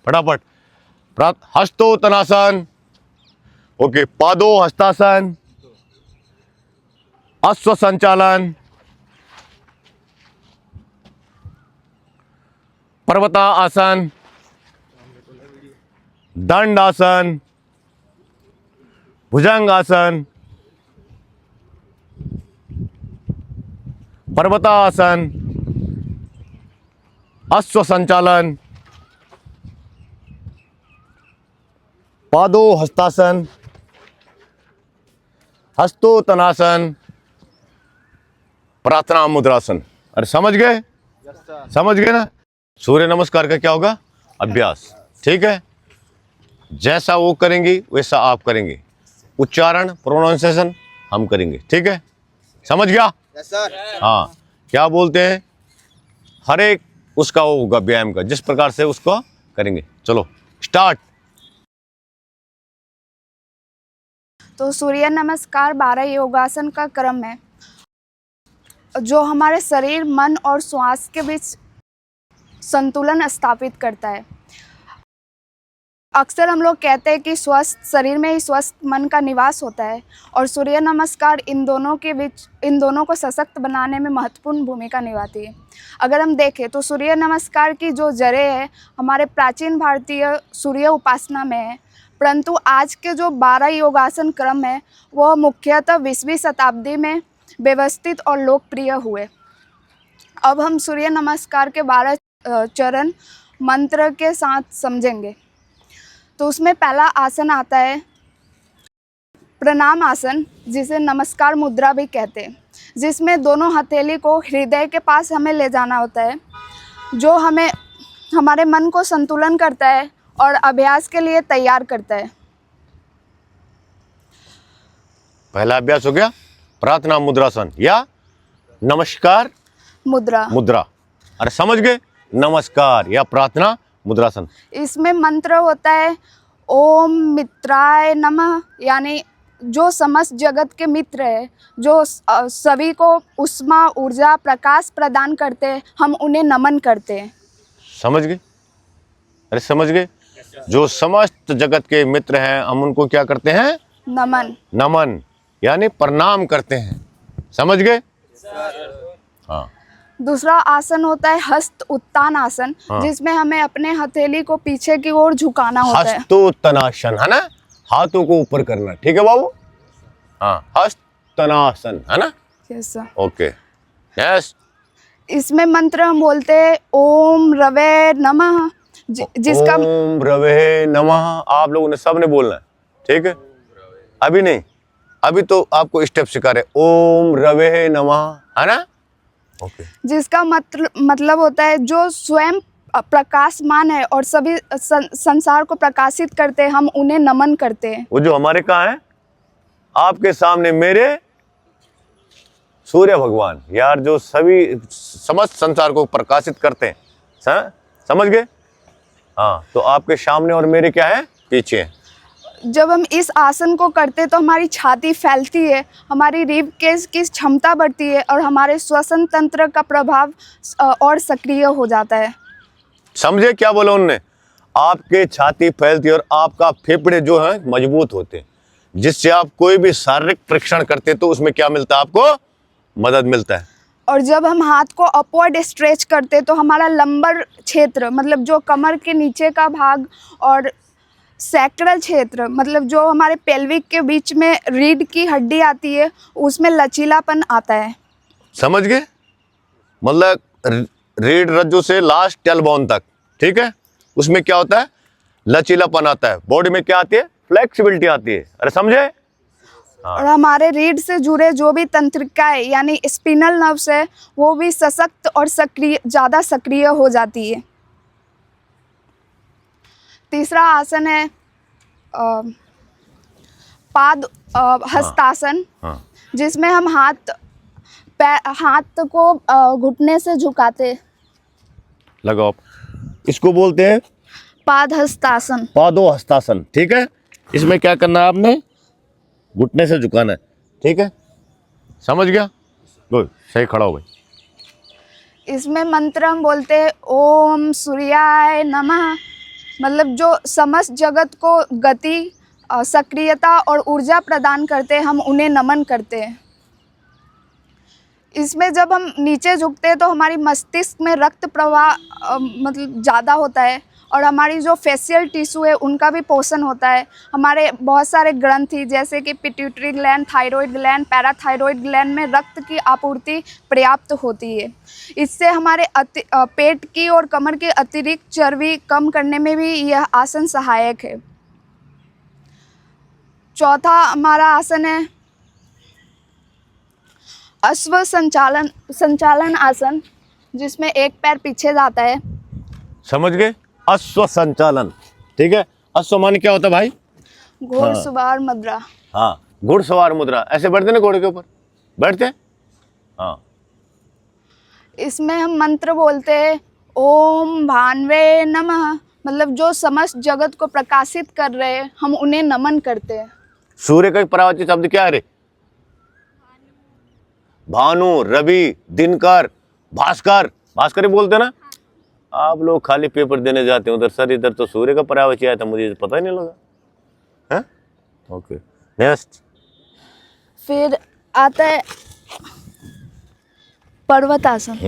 फटाफट। हस्तोत्तनासन, ओके। पादो हस्तासन, अश्व संचालन, पर्वता आसन, दंड आसन, भुजंग आसन, पर्वता आसन, अश्व संचालन, पादो हस्तासन, हस्तोत्तनासन, प्रार्थना मुद्रासन। अरे समझ गए? समझ गए ना? सूर्य नमस्कार का क्या होगा? अभ्यास। ठीक है, जैसा वो करेंगी वैसा आप करेंगे, उच्चारण प्रोनाउंसिएशन हम करेंगे। ठीक है, समझ गया? Yes sir. हाँ, क्या बोलते हैं, हर एक उसका होगा व्यायाम का, जिस प्रकार से उसको करेंगे। चलो स्टार्ट। तो सूर्य नमस्कार 12 योगासन का क्रम है जो हमारे शरीर, मन और श्वास के बीच संतुलन स्थापित करता है। अक्सर हम लोग कहते हैं कि स्वस्थ शरीर में ही स्वस्थ मन का निवास होता है, और सूर्य नमस्कार इन दोनों को सशक्त बनाने में महत्वपूर्ण भूमिका निभाती है। अगर हम देखें तो सूर्य नमस्कार की जो जड़ें हैं हमारे प्राचीन भारतीय सूर्य उपासना में है, परंतु आज के जो 12 योगासन क्रम है वह मुख्यतः 20वीं शताब्दी में व्यवस्थित और लोकप्रिय हुए। अब हम सूर्य नमस्कार के 12 चरण मंत्र के साथ समझेंगे। तो उसमें पहला आसन आता है प्रणाम आसन, जिसे नमस्कार मुद्रा भी कहते हैं, जिसमें दोनों हथेली को हृदय के पास हमें ले जाना होता है, जो हमें हमारे मन को संतुलन करता है और अभ्यास के लिए तैयार करता है। पहला अभ्यास हो गया प्रार्थना मुद्रासन या नमस्कार मुद्रा। अरे समझ गए? नमस्कार या प्रार्थना मुद्रासन। इसमें मंत्र होता है ओम मित्राय नमः, यानी जो समस्त जगत के मित्र है, जो सभी को उष्मा, ऊर्जा, प्रकाश प्रदान करते हैं, हम उन्हें नमन करते हैं। समझ गए? अरे समझ गए? जो समस्त जगत के मित्र हैं हम उनको क्या करते हैं? नमन यानी प्रणाम करते हैं। समझ गए? हाँ। दूसरा आसन होता है हस्त उत्तान आसन, हाँ। जिसमें हमें अपने हथेली को पीछे की ओर झुकाना होता है। हस्तोत्तनासन है ना, हाथों को ऊपर करना। ठीक है बाबू? हाँ, हस्तनासन है ना। Yes sir. Okay, yes. इसमें मंत्र हम बोलते हैं ओम रवे नमः, जिसका ओम रवे नमः आप लोगों ने सबने बोलना है। ठीक है, अभी नहीं, अभी तो आपको स्टेप सिखा रहे। ओम रवे नमः है ना। ओके। जिसका मतलब होता है जो स्वयं प्रकाशमान है और सभी संसार को प्रकाशित करते हैं, हम उन्हें नमन करते हैं। वो जो हमारे कहाँ है? आपके सामने मेरे सूर्य भगवान यार, जो सभी समस्त संसार को प्रकाशित करते हैं। समझ गए? हाँ, तो आपके सामने और मेरे क्या है? पीछे है। जब हम इस आसन को करते तो हमारी छाती फैलती है, हमारी रिब केस की क्षमता बढ़ती है और हमारे श्वसन तंत्र का प्रभाव और सक्रिय हो जाता है। समझे क्या बोला उन्होंने? आपके छाती फैलती है और आपका फेफड़े जो है मजबूत होते हैं, जिससे आप कोई भी शारीरिक परीक्षण करते तो उसमें क्या मिलता है? आपको मदद मिलता है। और जब हम हाथ को अपवर्ड स्ट्रेच करते तो हमारा लंबर क्षेत्र, मतलब जो कमर के नीचे का भाग, और सैक्रल क्षेत्र, मतलब जो हमारे पेल्विक के बीच में रीढ़ की हड्डी आती है, उसमें लचीलापन आता है। समझ गए? मतलब रीढ़ रज्जु से लास्ट टेलबोन तक। ठीक है, उसमें क्या होता है? लचीलापन आता है। बॉडी में क्या आती है? फ्लेक्सिबिलिटी आती है। अरे समझे? हाँ। और हमारे रीढ़ से जुड़े जो भी तंत्रिकाएं यानी स्पिनल नर्व्स है, वो भी सशक्त और ज़्यादा सक्रिय हो जाती है। तीसरा आसन है पाद हस्तासन, हाँ। जिसमें हम हाथ को घुटने से झुकाते। लगाओ, इसको बोलते हैं पाद हस्तासन। पादो हस्तासन। ठीक है, इसमें क्या करना है? आपने घुटने से झुकाना है। ठीक है, समझ गया? गुड, सही खड़ा हो भाई। इसमें मंत्र हम बोलते हैं ओम सूर्याय नमः, मतलब जो समस्त जगत को गति, सक्रियता और ऊर्जा प्रदान करते हैं, हम उन्हें नमन करते हैं। इसमें जब हम नीचे झुकते हैं तो हमारी मस्तिष्क में रक्त प्रवाह मतलब ज़्यादा होता है और हमारी जो फेशियल टिश्यू है उनका भी पोषण होता है। हमारे बहुत सारे ग्रंथि जैसे कि pituitary gland, thyroid gland, parathyroid gland में रक्त की आपूर्ति पर्याप्त होती है। इससे हमारे पेट की और कमर की अतिरिक्त चर्बी कम करने में भी यह आसन सहायक है। चौथा हमारा आसन है अश्व संचालन आसन, जिसमें एक पैर पीछे जाता है। समझ गए? अश्व संचालन, ठीक है। अश्व माने क्या होता है भाई? घोड़सवार मुद्रा। हाँ, घुड़सवार मुद्रा। ऐसे बैठते ना घोड़े के ऊपर, बैठते हैं। हाँ, इसमें हम मंत्र बोलते हैं, ओम भानवे नमः, मतलब जो समस्त जगत को प्रकाशित कर रहे हैं, हम उन्हें नमन करते हैं। सूर्य का एक परावाची शब्द क्या है रे? भानु, रवि, दिनकर, भास्कर। भास्कर ही बोलते ना। आप लोग खाली पेपर देने जाते हैं उधर, सर इधर तो सूर्य का परावाची आया था, मुझे पता ही नहीं लगा। हैं? Okay, next. फिर आता है पर्वतासन।